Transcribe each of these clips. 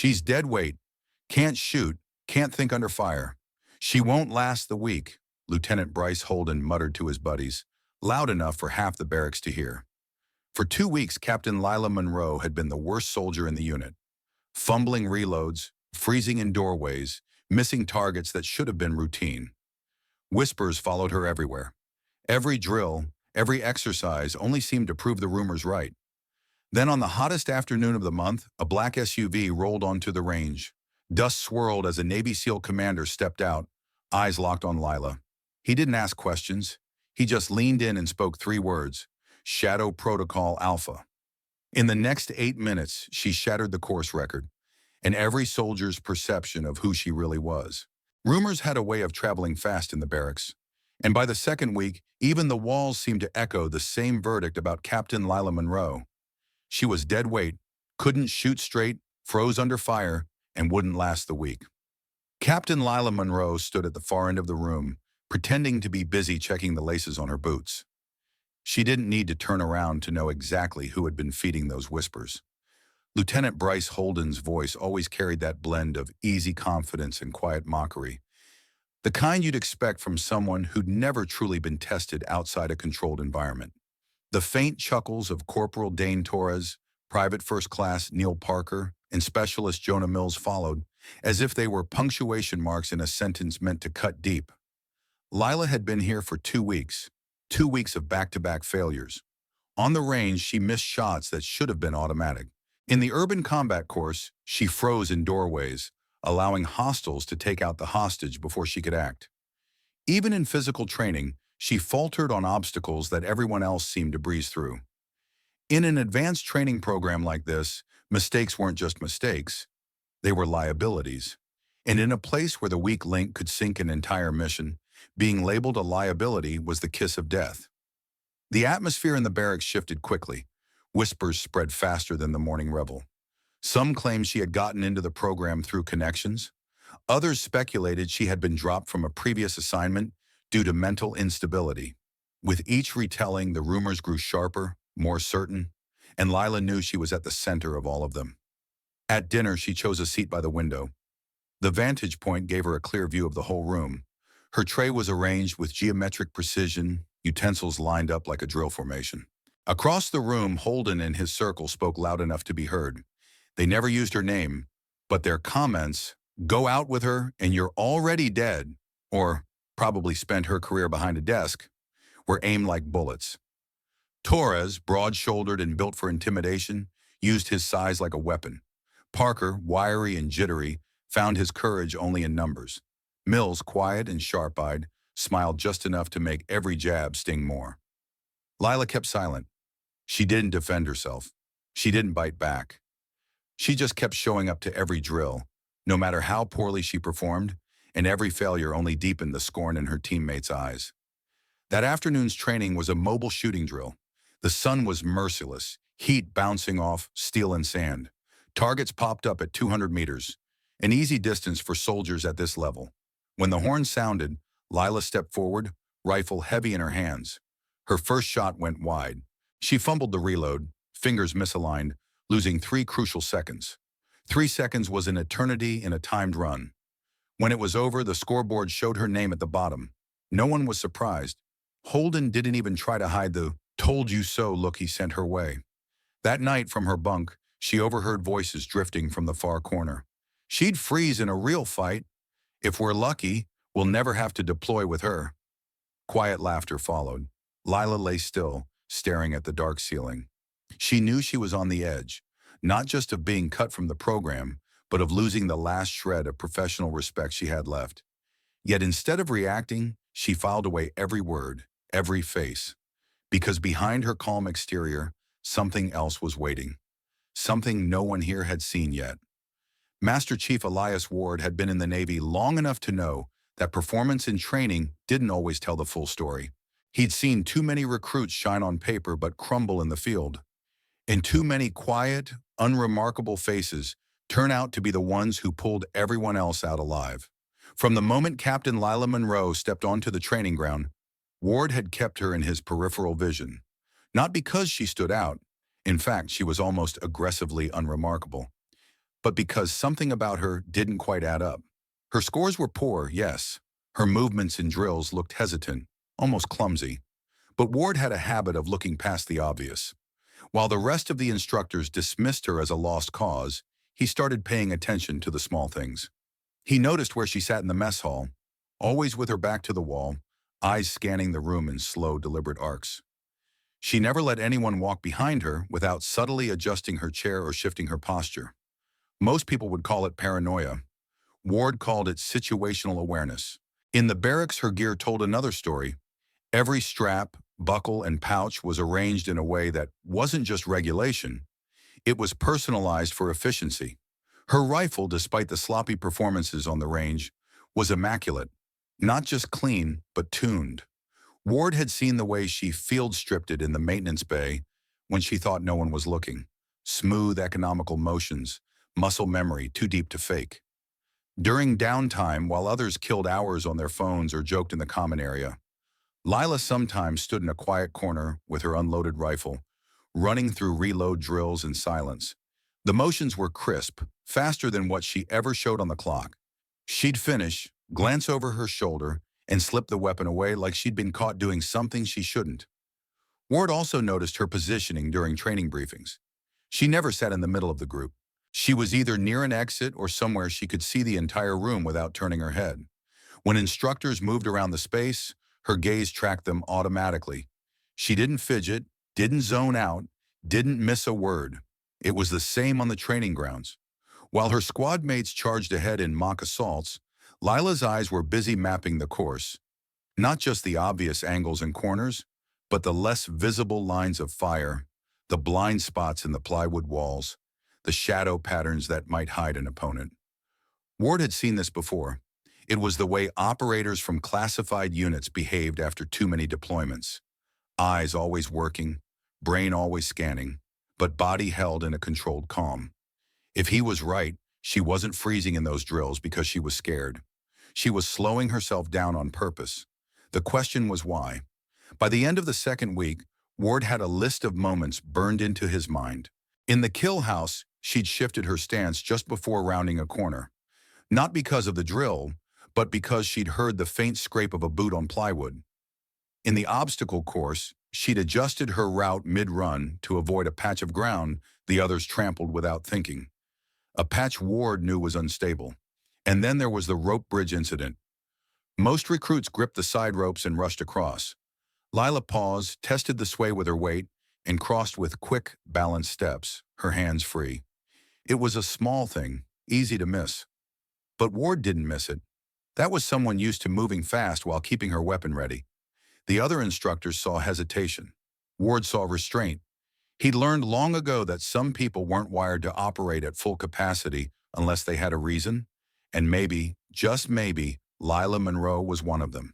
She's dead weight, can't shoot, can't think under fire. She won't last the week, Lieutenant Bryce Holden muttered to his buddies, loud enough for half the barracks to hear. For 2 weeks, Captain Lila Monroe had been the worst soldier in the unit, fumbling reloads, freezing in doorways, missing targets that should have been routine. Whispers followed her everywhere. Every drill, every exercise only seemed to prove the rumors right. Then on the hottest afternoon of the month, a black SUV rolled onto the range. Dust swirled as a Navy SEAL commander stepped out, eyes locked on Lila. He didn't ask questions. He just leaned in and spoke 3 words: Shadow Protocol Alpha. In the next 8 minutes, she shattered the course record and every soldier's perception of who she really was. Rumors had a way of traveling fast in the barracks, and by the second week, even the walls seemed to echo the same verdict about Captain Lila Monroe. She was dead weight, couldn't shoot straight, froze under fire, and wouldn't last the week. Captain Lila Monroe stood at the far end of the room, pretending to be busy checking the laces on her boots. She didn't need to turn around to know exactly who had been feeding those whispers. Lieutenant Bryce Holden's voice always carried that blend of easy confidence and quiet mockery, the kind you'd expect from someone who'd never truly been tested outside a controlled environment. The faint chuckles of Corporal Dane Torres, Private First Class Neil Parker, and Specialist Jonah Mills followed, as if they were punctuation marks in a sentence meant to cut deep. Lila had been here for 2 weeks, 2 weeks of back-to-back failures. On the range, she missed shots that should have been automatic. In the urban combat course, she froze in doorways, allowing hostiles to take out the hostage before she could act. Even in physical training, she faltered on obstacles that everyone else seemed to breeze through. In an advanced training program like this, mistakes weren't just mistakes, they were liabilities. And in a place where the weak link could sink an entire mission, being labeled a liability was the kiss of death. The atmosphere in the barracks shifted quickly. Whispers spread faster than the morning revel. Some claimed she had gotten into the program through connections. Others speculated she had been dropped from a previous assignment due to mental instability. With each retelling, the rumors grew sharper, more certain, and Lila knew she was at the center of all of them. At dinner, she chose a seat by the window. The vantage point gave her a clear view of the whole room. Her tray was arranged with geometric precision, utensils lined up like a drill formation. Across the room, Holden and his circle spoke loud enough to be heard. They never used her name, but their comments, "Go out with her and you're already dead," or "probably spent her career behind a desk," were aimed like bullets. Torres, broad-shouldered and built for intimidation, used his size like a weapon. Parker, wiry and jittery, found his courage only in numbers. Mills, quiet and sharp-eyed, smiled just enough to make every jab sting more. Lila kept silent. She didn't defend herself. She didn't bite back. She just kept showing up to every drill, no matter how poorly she performed, and every failure only deepened the scorn in her teammates' eyes. That afternoon's training was a mobile shooting drill. The sun was merciless, heat bouncing off steel and sand. Targets popped up at 200 meters, an easy distance for soldiers at this level. When the horn sounded, Lila stepped forward, rifle heavy in her hands. Her first shot went wide. She fumbled the reload, fingers misaligned, losing 3 crucial seconds. 3 seconds was an eternity in a timed run. When it was over, the scoreboard showed her name at the bottom. No one was surprised. Holden didn't even try to hide the "told you so" look he sent her way. That night, from her bunk, she overheard voices drifting from the far corner. She'd freeze in a real fight. If we're lucky, we'll never have to deploy with her. Quiet laughter followed. Lila lay still, staring at the dark ceiling. She knew she was on the edge, not just of being cut from the program, but of losing the last shred of professional respect she had left. Yet instead of reacting, she filed away every word, every face. Because behind her calm exterior, something else was waiting. Something no one here had seen yet. Master Chief Elias Ward had been in the Navy long enough to know that performance in training didn't always tell the full story. He'd seen too many recruits shine on paper but crumble in the field, and too many quiet, unremarkable faces turn out to be the ones who pulled everyone else out alive. From the moment Captain Lila Monroe stepped onto the training ground, Ward had kept her in his peripheral vision. Not because she stood out. In fact, she was almost aggressively unremarkable. but because something about her didn't quite add up. Her scores were poor, yes. Her movements in drills looked hesitant, almost clumsy. But Ward had a habit of looking past the obvious. While the rest of the instructors dismissed her as a lost cause, he started paying attention to the small things. He noticed where she sat in the mess hall, always with her back to the wall, eyes scanning the room in slow, deliberate arcs. She never let anyone walk behind her without subtly adjusting her chair or shifting her posture. Most people would call it paranoia. Ward called it situational awareness. In the barracks, her gear told another story. Every strap, buckle, and pouch was arranged in a way that wasn't just regulation, it was personalized for efficiency. Her rifle, despite the sloppy performances on the range, was immaculate. Not just clean, but tuned. Ward had seen the way she field-stripped it in the maintenance bay when she thought no one was looking. Smooth, economical motions, muscle memory too deep to fake. During downtime, while others killed hours on their phones or joked in the common area, Lila sometimes stood in a quiet corner with her unloaded rifle, running through reload drills in silence. The motions were crisp, faster than what she ever showed on the clock. She'd finish, glance over her shoulder, and slip the weapon away like she'd been caught doing something she shouldn't. Ward also noticed her positioning during training briefings. She never sat in the middle of the group. She was either near an exit or somewhere she could see the entire room without turning her head. When instructors moved around the space, her gaze tracked them automatically. She didn't fidget, didn't zone out, didn't miss a word. It was the same on the training grounds. While her squad mates charged ahead in mock assaults, Lila's eyes were busy mapping the course. Not just the obvious angles and corners, but the less visible lines of fire, the blind spots in the plywood walls, the shadow patterns that might hide an opponent. Ward had seen this before. It was the way operators from classified units behaved after too many deployments. Eyes always working, brain always scanning, but body held in a controlled calm. If he was right, she wasn't freezing in those drills because she was scared. She was slowing herself down on purpose. The question was why. By the end of the second week, Ward had a list of moments burned into his mind. In the kill house, she'd shifted her stance just before rounding a corner. Not because of the drill, but because she'd heard the faint scrape of a boot on plywood. In the obstacle course, she'd adjusted her route mid-run to avoid a patch of ground the others trampled without thinking. A patch Ward knew was unstable. And then there was the rope bridge incident. Most recruits gripped the side ropes and rushed across. Lila paused, tested the sway with her weight, and crossed with quick, balanced steps, her hands free. It was a small thing, easy to miss. But Ward didn't miss it. That was someone used to moving fast while keeping her weapon ready. The other instructors saw hesitation. Ward saw restraint. He'd learned long ago that some people weren't wired to operate at full capacity unless they had a reason, and maybe, just maybe, Lila Monroe was one of them.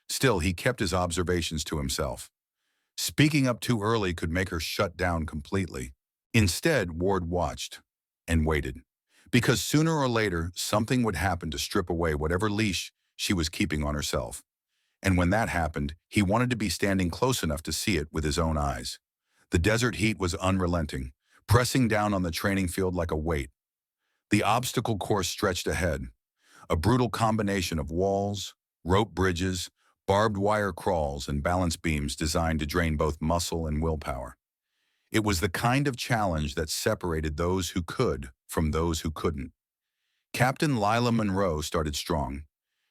Still, he kept his observations to himself. Speaking up too early could make her shut down completely. Instead, Ward watched and waited, because sooner or later, something would happen to strip away whatever leash she was keeping on herself. And when that happened, he wanted to be standing close enough to see it with his own eyes. The desert heat was unrelenting, pressing down on the training field like a weight. The obstacle course stretched ahead, a brutal combination of walls, rope bridges, barbed wire crawls, and balance beams designed to drain both muscle and willpower. It was the kind of challenge that separated those who could from those who couldn't. Captain Lila Monroe started strong.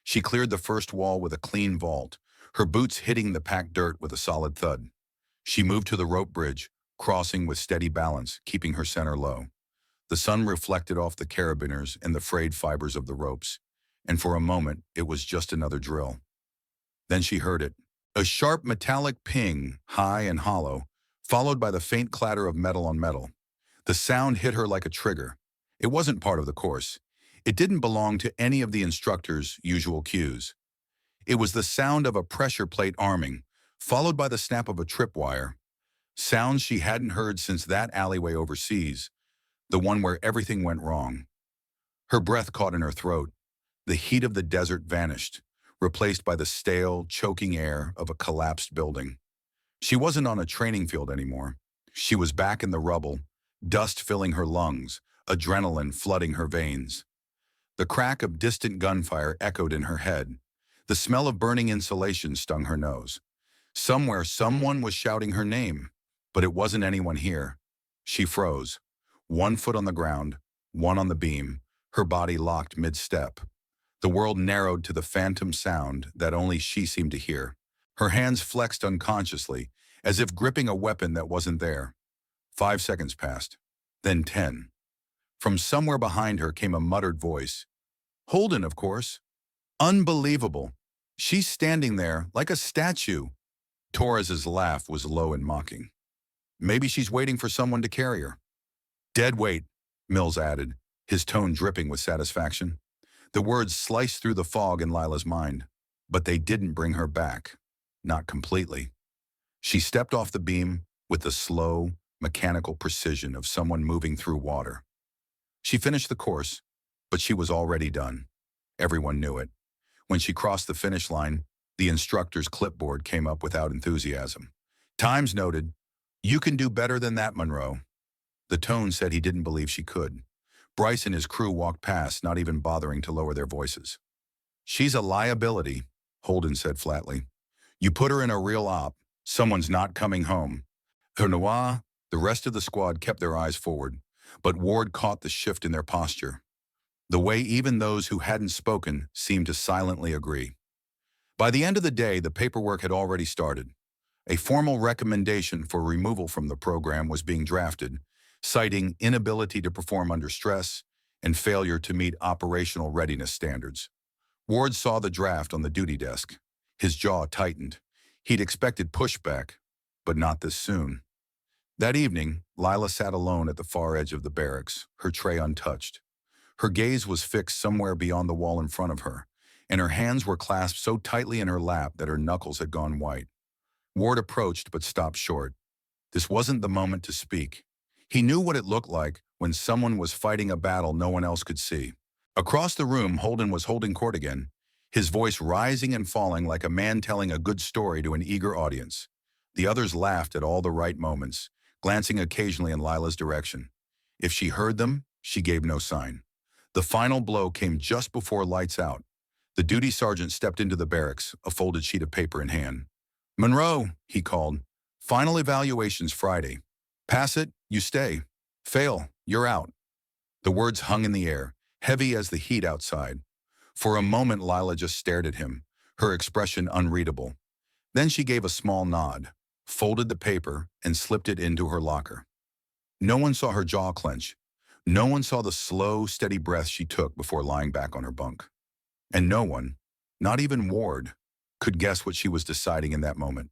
She cleared the first wall with a clean vault, her boots hitting the packed dirt with a solid thud. She moved to the rope bridge, crossing with steady balance, keeping her center low. The sun reflected off the carabiners and the frayed fibers of the ropes, and for a moment, it was just another drill. Then she heard it. A sharp metallic ping, high and hollow, followed by the faint clatter of metal on metal. The sound hit her like a trigger. It wasn't part of the course. It didn't belong to any of the instructor's usual cues. It was the sound of a pressure plate arming, followed by the snap of a tripwire. Sounds she hadn't heard since that alleyway overseas, the one where everything went wrong. Her breath caught in her throat. The heat of the desert vanished, replaced by the stale, choking air of a collapsed building. She wasn't on a training field anymore. She was back in the rubble, dust filling her lungs, adrenaline flooding her veins. The crack of distant gunfire echoed in her head. The smell of burning insulation stung her nose. Somewhere, someone was shouting her name, but it wasn't anyone here. She froze, one foot on the ground, one on the beam, her body locked mid-step. The world narrowed to the phantom sound that only she seemed to hear. Her hands flexed unconsciously, as if gripping a weapon that wasn't there. 5 seconds passed, then 10. From somewhere behind her came a muttered voice. Holden, of course. Unbelievable. She's standing there like a statue. Torres's laugh was low and mocking. Maybe she's waiting for someone to carry her. Dead weight, Mills added, his tone dripping with satisfaction. The words sliced through the fog in Lila's mind, but they didn't bring her back. Not completely. She stepped off the beam with the slow, mechanical precision of someone moving through water. She finished the course, but she was already done. Everyone knew it. When she crossed the finish line, the instructor's clipboard came up without enthusiasm. Times noted, "You can do better than that, Monroe." The tone said he didn't believe she could. Bryce and his crew walked past, not even bothering to lower their voices. "She's a liability," Holden said flatly. "You put her in a real op, someone's not coming home." Noir, the rest of the squad kept their eyes forward, but Ward caught the shift in their posture. The way even those who hadn't spoken seemed to silently agree. By the end of the day, the paperwork had already started. A formal recommendation for removal from the program was being drafted, citing inability to perform under stress and failure to meet operational readiness standards. Ward saw the draft on the duty desk. His jaw tightened. He'd expected pushback, but not this soon. That evening, Lila sat alone at the far edge of the barracks, her tray untouched. Her gaze was fixed somewhere beyond the wall in front of her, and her hands were clasped so tightly in her lap that her knuckles had gone white. Ward approached but stopped short. This wasn't the moment to speak. He knew what it looked like when someone was fighting a battle no one else could see. Across the room, Holden was holding court again, his voice rising and falling like a man telling a good story to an eager audience. The others laughed at all the right moments, glancing occasionally in Lila's direction. If she heard them, she gave no sign. The final blow came just before lights out. The duty sergeant stepped into the barracks, a folded sheet of paper in hand. "Monroe," he called. "Final evaluation's Friday. Pass it, you stay. Fail, you're out." The words hung in the air, heavy as the heat outside. For a moment, Lila just stared at him, her expression unreadable. Then she gave a small nod, folded the paper, and slipped it into her locker. No one saw her jaw clench. No one saw the slow, steady breath she took before lying back on her bunk. And no one, not even Ward, could guess what she was deciding in that moment.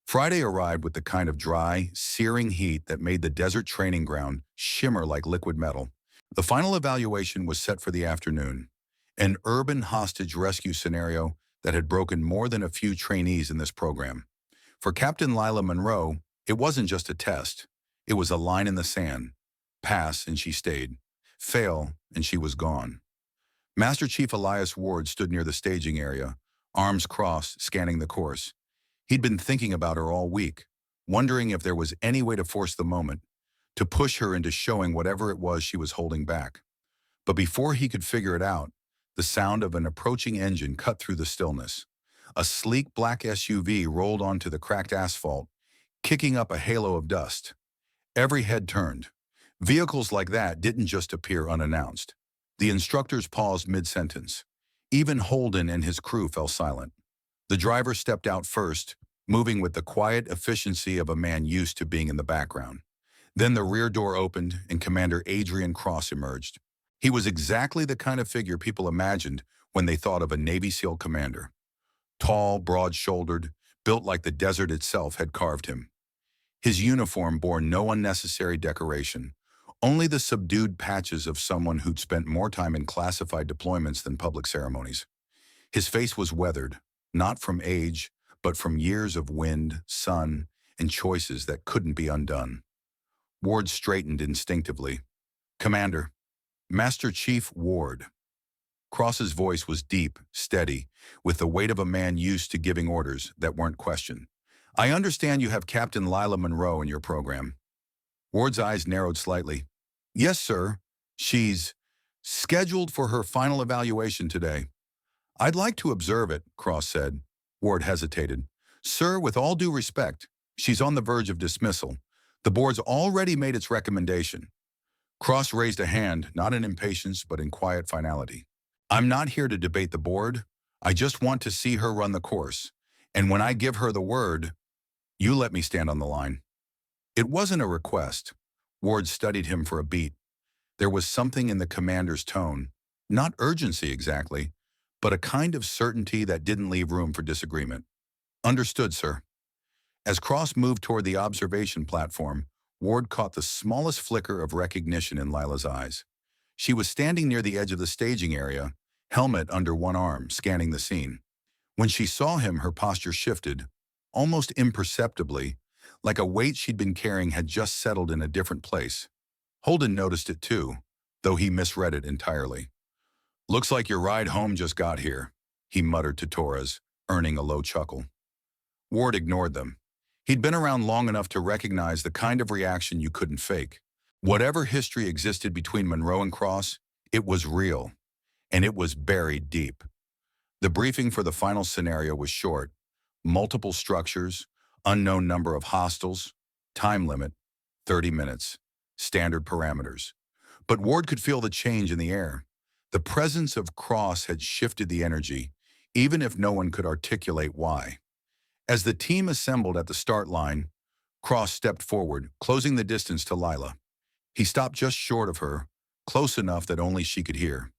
Friday arrived with the kind of dry, searing heat that made the desert training ground shimmer like liquid metal. The final evaluation was set for the afternoon, an urban hostage rescue scenario that had broken more than a few trainees in this program. For Captain Lila Monroe, it wasn't just a test. It was a line in the sand. Pass, and she stayed. Fail, and she was gone. Master Chief Elias Ward stood near the staging area, arms crossed, scanning the course. He'd been thinking about her all week, wondering if there was any way to force the moment, to push her into showing whatever it was she was holding back. But before he could figure it out, the sound of an approaching engine cut through the stillness. A sleek black SUV rolled onto the cracked asphalt, kicking up a halo of dust. Every head turned. Vehicles like that didn't just appear unannounced. The instructors paused mid-sentence. Even Holden and his crew fell silent. The driver stepped out first, moving with the quiet efficiency of a man used to being in the background. Then the rear door opened and Commander Adrian Cross emerged. He was exactly the kind of figure people imagined when they thought of a Navy SEAL commander. Tall, broad-shouldered, built like the desert itself had carved him. His uniform bore no unnecessary decoration, only the subdued patches of someone who'd spent more time in classified deployments than public ceremonies. His face was weathered, not from age, but from years of wind, sun, and choices that couldn't be undone. Ward straightened instinctively. "Commander, Master Chief Ward." Cross's voice was deep, steady, with the weight of a man used to giving orders that weren't questioned. "I understand you have Captain Lila Monroe in your program." Ward's eyes narrowed slightly. "Yes, sir. She's scheduled for her final evaluation today. I'd like to observe it, Cross said. Ward hesitated. Sir, with all due respect, she's on the verge of dismissal. The board's already made its recommendation. Cross raised a hand, not in impatience, but in quiet finality. I'm not here to debate the board. I just want to see her run the course. And when I give her the word, you let me stand on the line. It wasn't a request. Ward studied him for a beat. There was something in the commander's tone, not urgency exactly, but a kind of certainty that didn't leave room for disagreement. Understood, sir. As Cross moved toward the observation platform, Ward caught the smallest flicker of recognition in Lila's eyes. She was standing near the edge of the staging area, helmet under one arm, scanning the scene. When she saw him, her posture shifted, almost imperceptibly, like a weight she'd been carrying had just settled in a different place. Holden noticed it too, though he misread it entirely. Looks like your ride home just got here, he muttered to Torres, earning a low chuckle. Ward ignored them. He'd been around long enough to recognize the kind of reaction you couldn't fake. Whatever history existed between Monroe and Cross, it was real, and it was buried deep. The briefing for the final scenario was short. Multiple structures, unknown number of hostiles, time limit, 30 minutes, standard parameters. But Ward could feel the change in the air. The presence of Cross had shifted the energy, even if no one could articulate why. As the team assembled at the start line, Cross stepped forward, closing the distance to Lila. He stopped just short of her, close enough that only she could hear.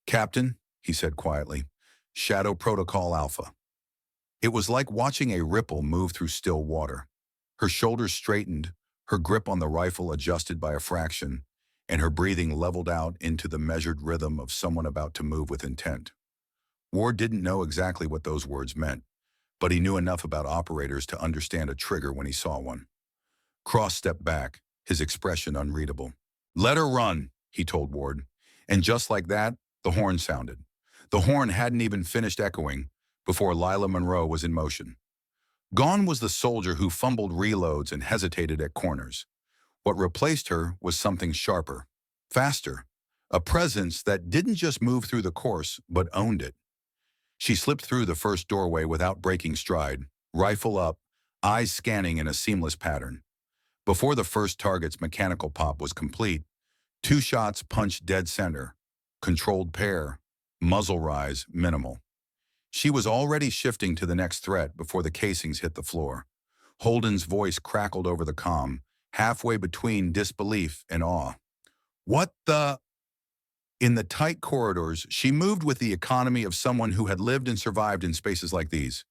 Captain, he said quietly, Shadow Protocol Alpha. It was like watching a ripple move through still water. Her shoulders straightened, her grip on the rifle adjusted by a fraction, and her breathing leveled out into the measured rhythm of someone about to move with intent. Ward didn't know exactly what those words meant, but he knew enough about operators to understand a trigger when he saw one. Cross stepped back, his expression unreadable. Let her run, he told Ward. And just like that, the horn sounded. The horn hadn't even finished echoing before Lila Monroe was in motion. Gone was the soldier who fumbled reloads and hesitated at corners. What replaced her was something sharper, faster, a presence that didn't just move through the course, but owned it. She slipped through the first doorway without breaking stride, rifle up, eyes scanning in a seamless pattern. Before the first target's mechanical pop was complete, 2 shots punched dead center, controlled pair, muzzle rise minimal. She was already shifting to the next threat before the casings hit the floor. Holden's voice crackled over the comm, halfway between disbelief and awe. What the? In the tight corridors, she moved with the economy of someone who had lived and survived in spaces like these.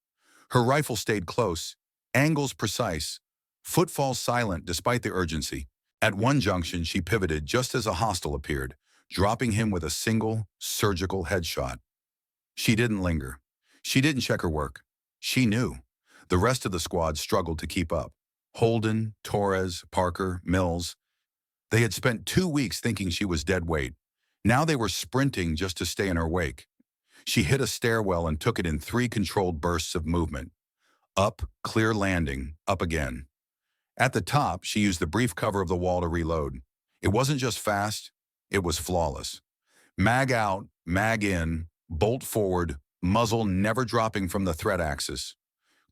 Her rifle stayed close, angles precise, footfalls silent despite the urgency. At one junction, she pivoted just as a hostile appeared, dropping him with a single, surgical headshot. She didn't linger. She didn't check her work. She knew. The rest of the squad struggled to keep up. Holden, Torres, Parker, Mills. They had spent 2 weeks thinking she was dead weight. Now they were sprinting just to stay in her wake. She hit a stairwell and took it in 3 controlled bursts of movement. Up, clear landing, up again. At the top, she used the brief cover of the wall to reload. It wasn't just fast, it was flawless. Mag out, mag in, bolt forward, muzzle never dropping from the threat axis.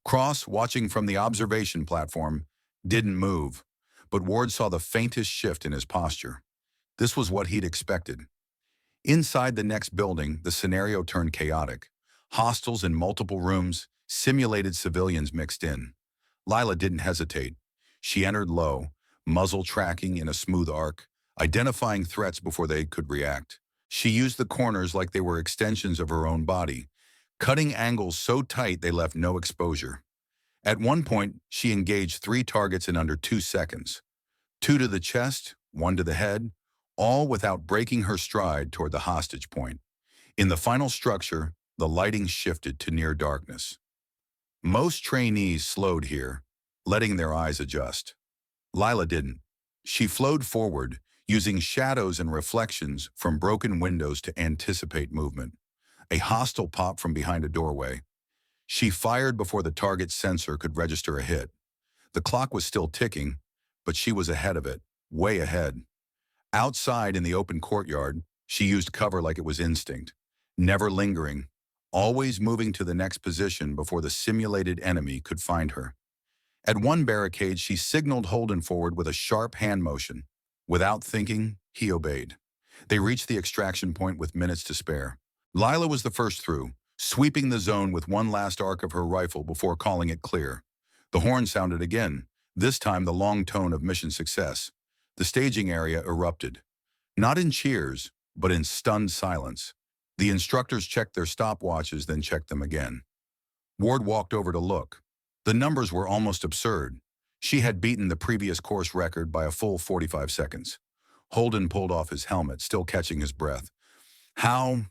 Cross, watching from the observation platform, didn't move, but Ward saw the faintest shift in his posture. This was what he'd expected. Inside the next building, the scenario turned chaotic. Hostiles in multiple rooms, simulated civilians mixed in. Lila didn't hesitate. She entered low, muzzle tracking in a smooth arc, identifying threats before they could react. She used the corners like they were extensions of her own body, cutting angles so tight they left no exposure. At one point, she engaged 3 targets in under 2 seconds. 2 to the chest, 1 to the head, all without breaking her stride toward the hostage point. In the final structure, the lighting shifted to near darkness. Most trainees slowed here, letting their eyes adjust. Lila didn't. She flowed forward, using shadows and reflections from broken windows to anticipate movement. A hostile popped from behind a doorway. She fired before the target's sensor could register a hit. The clock was still ticking, but she was ahead of it, way ahead. Outside in the open courtyard, she used cover like it was instinct, never lingering, always moving to the next position before the simulated enemy could find her. At one barricade, she signaled Holden forward with a sharp hand motion. Without thinking, he obeyed. They reached the extraction point with minutes to spare. Lila was the first through, sweeping the zone with one last arc of her rifle before calling it clear. The horn sounded again, this time the long tone of mission success. The staging area erupted. Not in cheers, but in stunned silence. The instructors checked their stopwatches, then checked them again. Ward walked over to look. The numbers were almost absurd. She had beaten the previous course record by a full 45 seconds. Holden pulled off his helmet, still catching his breath. How?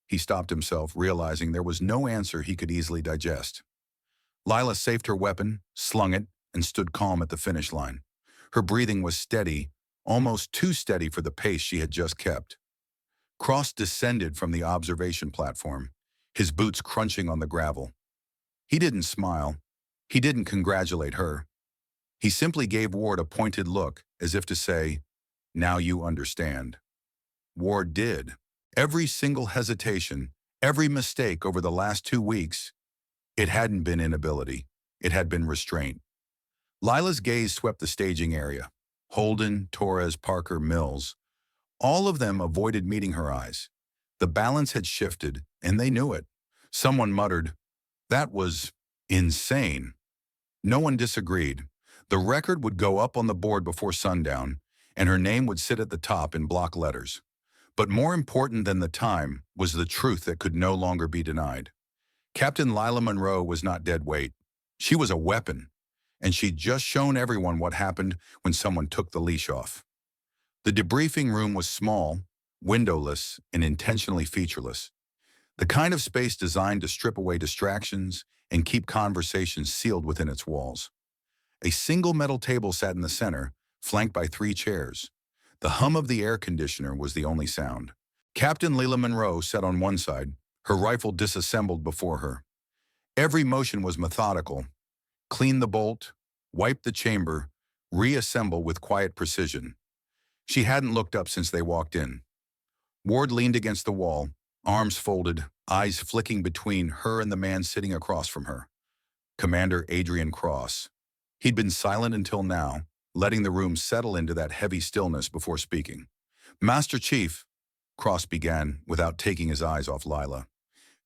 He stopped himself, realizing there was no answer he could easily digest. Lila safed her weapon, slung it, and stood calm at the finish line. Her breathing was steady, almost too steady for the pace she had just kept. Cross descended from the observation platform, his boots crunching on the gravel. He didn't smile. He didn't congratulate her. He simply gave Ward a pointed look, as if to say, "Now you understand." Ward did. Every single hesitation, every mistake over the last 2 weeks, it hadn't been inability. It had been restraint. Lila's gaze swept the staging area. Holden, Torres, Parker, Mills. All of them avoided meeting her eyes. The balance had shifted, and they knew it. Someone muttered, "That was insane." No one disagreed. The record would go up on the board before sundown, and her name would sit at the top in block letters. But more important than the time was the truth that could no longer be denied. Captain Lila Monroe was not dead weight. She was a weapon, and she'd just shown everyone what happened when someone took the leash off. The debriefing room was small, windowless, and intentionally featureless. The kind of space designed to strip away distractions and keep conversations sealed within its walls. A single metal table sat in the center, flanked by 3 chairs. The hum of the air conditioner was the only sound. Captain Lila Monroe sat on one side, her rifle disassembled before her. Every motion was methodical. Clean the bolt, wipe the chamber, reassemble with quiet precision. She hadn't looked up since they walked in. Ward leaned against the wall, arms folded, eyes flicking between her and the man sitting across from her. Commander Adrian Cross. He'd been silent until now, letting the room settle into that heavy stillness before speaking. "Master Chief," Cross began without taking his eyes off Lila.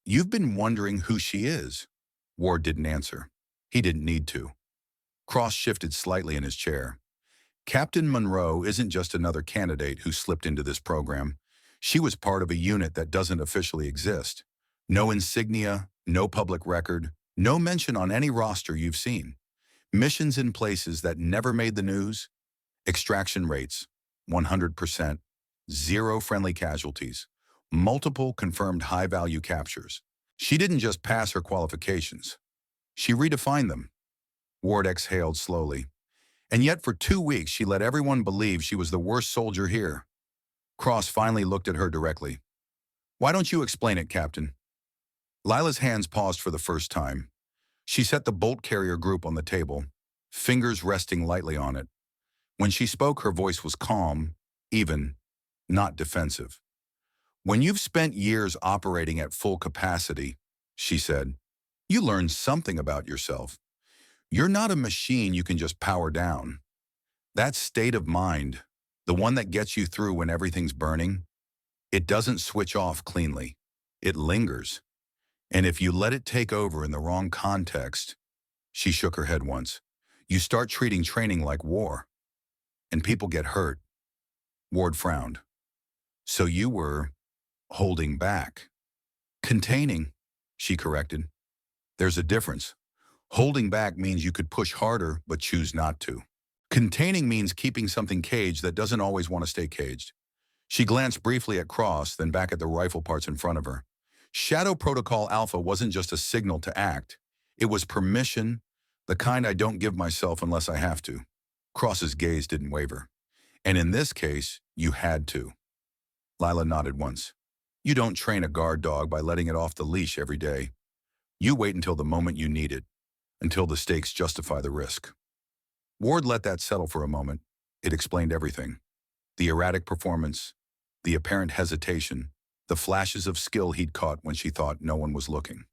"You've been wondering who she is." Ward didn't answer. He didn't need to. Cross shifted slightly in his chair. "Captain Monroe isn't just another candidate who slipped into this program. She was part of a unit that doesn't officially exist. No insignia, no public record, no mention on any roster you've seen. Missions in places that never made the news. Extraction rates, 100%. 0 friendly casualties. Multiple confirmed high-value captures. She didn't just pass her qualifications. She redefined them." Ward exhaled slowly. "And yet for 2 weeks she let everyone believe she was the worst soldier here." Cross finally looked at her directly. "Why don't you explain it, Captain?" Lila's hands paused for the first time. She set the bolt carrier group on the table, fingers resting lightly on it. When she spoke, her voice was calm, even, not defensive. "When you've spent years operating at full capacity," she said, "you learn something about yourself. You're not a machine you can just power down. That state of mind, the one that gets you through when everything's burning, it doesn't switch off cleanly. It lingers. And if you let it take over in the wrong context," she shook her head once, "you start treating training like war. And people get hurt." Ward frowned. "So you were holding back." "Containing," she corrected. "There's a difference. Holding back means you could push harder but choose not to. Containing means keeping something caged that doesn't always want to stay caged." She glanced briefly at Cross, then back at the rifle parts in front of her. Shadow Protocol Alpha wasn't just a signal to act. It was permission, the kind I don't give myself unless I have to. Cross's gaze didn't waver. "And in this case, you had to." Lila nodded once. "You don't train a guard dog by letting it off the leash every day. You wait until the moment you need it, until the stakes justify the risk." Ward let that settle for a moment. It explained everything. The erratic performance, the apparent hesitation, the flashes of skill he'd caught when she thought no one was looking.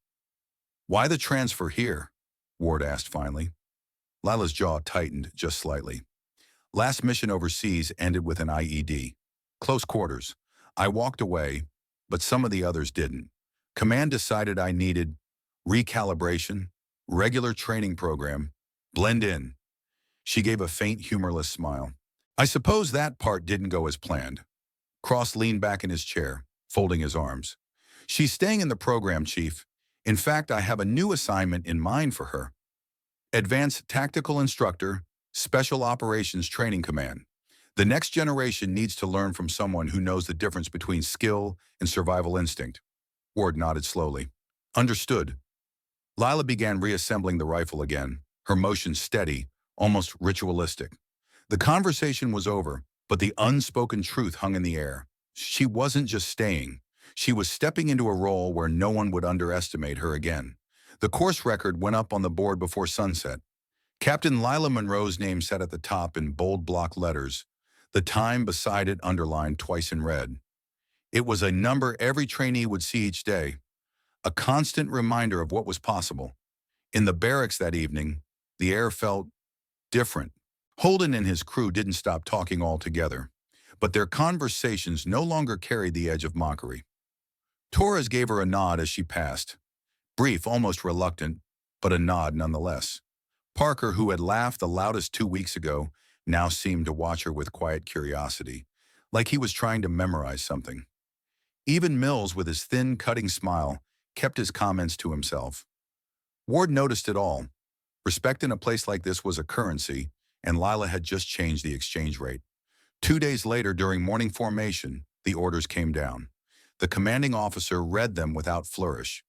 "Why the transfer here?" Ward asked finally. Lila's jaw tightened just slightly. "Last mission overseas ended with an IED. Close quarters. I walked away, but some of the others didn't. Command decided I needed recalibration, regular training program, blend in." She gave a faint, humorless smile. "I suppose that part didn't go as planned." Cross leaned back in his chair, folding his arms. "She's staying in the program, Chief. In fact, I have a new assignment in mind for her. Advanced Tactical Instructor, Special Operations Training Command. The next generation needs to learn from someone who knows the difference between skill and survival instinct." Ward nodded slowly. "Understood." Lila began reassembling the rifle again, her motion steady, almost ritualistic. The conversation was over, but the unspoken truth hung in the air. She wasn't just staying. She was stepping into a role where no one would underestimate her again. The course record went up on the board before sunset. Captain Lila Monroe's name sat at the top in bold block letters, the time beside it underlined twice in red. It was a number every trainee would see each day, a constant reminder of what was possible. In the barracks that evening, the air felt different. Holden and his crew didn't stop talking altogether, but their conversations no longer carried the edge of mockery. Torres gave her a nod as she passed. Brief, almost reluctant, but a nod nonetheless. Parker, who had laughed the loudest 2 weeks ago, now seemed to watch her with quiet curiosity, like he was trying to memorize something. Even Mills, with his thin, cutting smile, kept his comments to himself. Ward noticed it all. Respect in a place like this was a currency, and Lila had just changed the exchange rate. 2 days later, during morning formation, the orders came down. The commanding officer read them without flourish.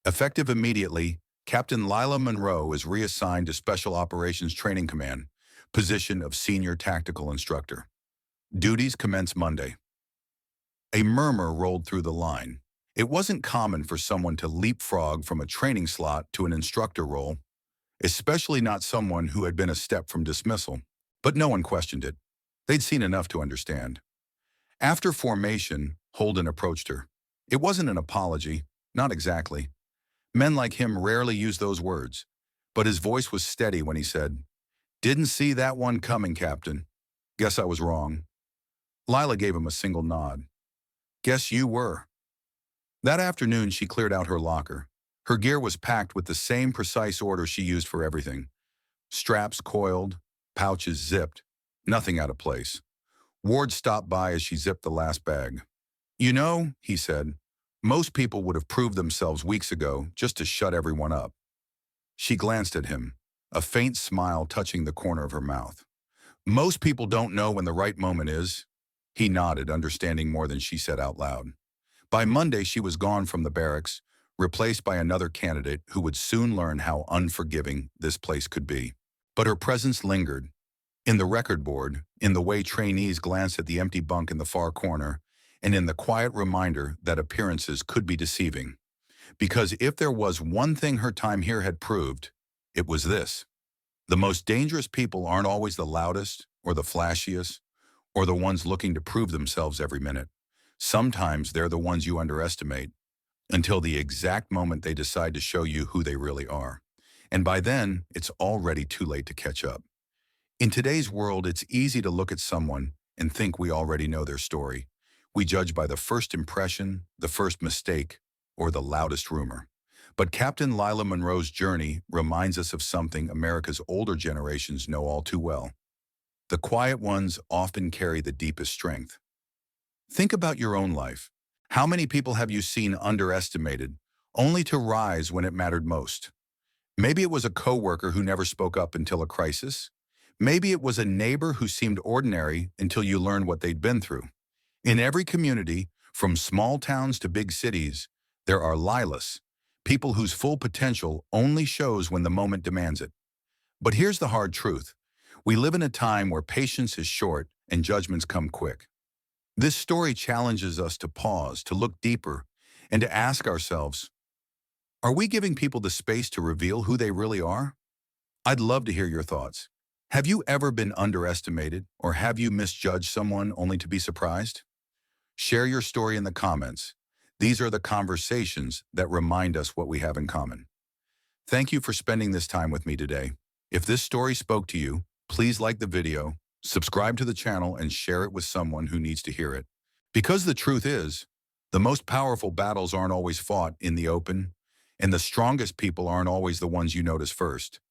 Effective immediately, Captain Lila Monroe is reassigned to Special Operations Training Command, position of Senior Tactical Instructor. Duties commence Monday. A murmur rolled through the line. It wasn't common for someone to leapfrog from a training slot to an instructor role, especially not someone who had been a step from dismissal. But no one questioned it. They'd seen enough to understand. After formation, Holden approached her. It wasn't an apology, not exactly. Men like him rarely use those words, but his voice was steady when he said, "Didn't see that one coming, Captain. Guess I was wrong." Lila gave him a single nod. "Guess you were." That afternoon, she cleared out her locker. Her gear was packed with the same precise order she used for everything. Straps coiled, pouches zipped, nothing out of place. Ward stopped by as she zipped the last bag. "You know," he said, "most people would have proved themselves weeks ago just to shut everyone up." She glanced at him, a faint smile touching the corner of her mouth. "Most people don't know when the right moment is." He nodded, understanding more than she said out loud. By Monday, she was gone from the barracks, replaced by another candidate who would soon learn how unforgiving this place could be. But her presence lingered. In the record board, in the way trainees glanced at the empty bunk in the far corner, and in the quiet reminder that appearances could be deceiving. Because if there was one thing her time here had proved, it was this. The most dangerous people aren't always the loudest or the flashiest or the ones looking to prove themselves every minute. Sometimes they're the ones you underestimate until the exact moment they decide to show you who they really are. And by then, it's already too late to catch up. In today's world, it's easy to look at someone and think we already know their story. We judge by the first impression, the first mistake, or the loudest rumor. But Captain Lila Monroe's journey reminds us of something America's older generations know all too well. The quiet ones often carry the deepest strength. Think about your own life. How many people have you seen underestimated, only to rise when it mattered most? Maybe it was a coworker who never spoke up until a crisis. Maybe it was a neighbor who seemed ordinary until you learned what they'd been through. In every community, from small towns to big cities, there are Lilas, people whose full potential only shows when the moment demands it. But here's the hard truth. We live in a time where patience is short and judgments come quick. This story challenges us to pause, to look deeper, and to ask ourselves, are we giving people the space to reveal who they really are? I'd love to hear your thoughts. Have you ever been underestimated, or have you misjudged someone only to be surprised? Share your story in the comments. These are the conversations that remind us what we have in common. Thank you for spending this time with me today. If this story spoke to you, please like the video, subscribe to the channel, and share it with someone who needs to hear it. Because the truth is, the most powerful battles aren't always fought in the open, and the strongest people aren't always the ones you notice first.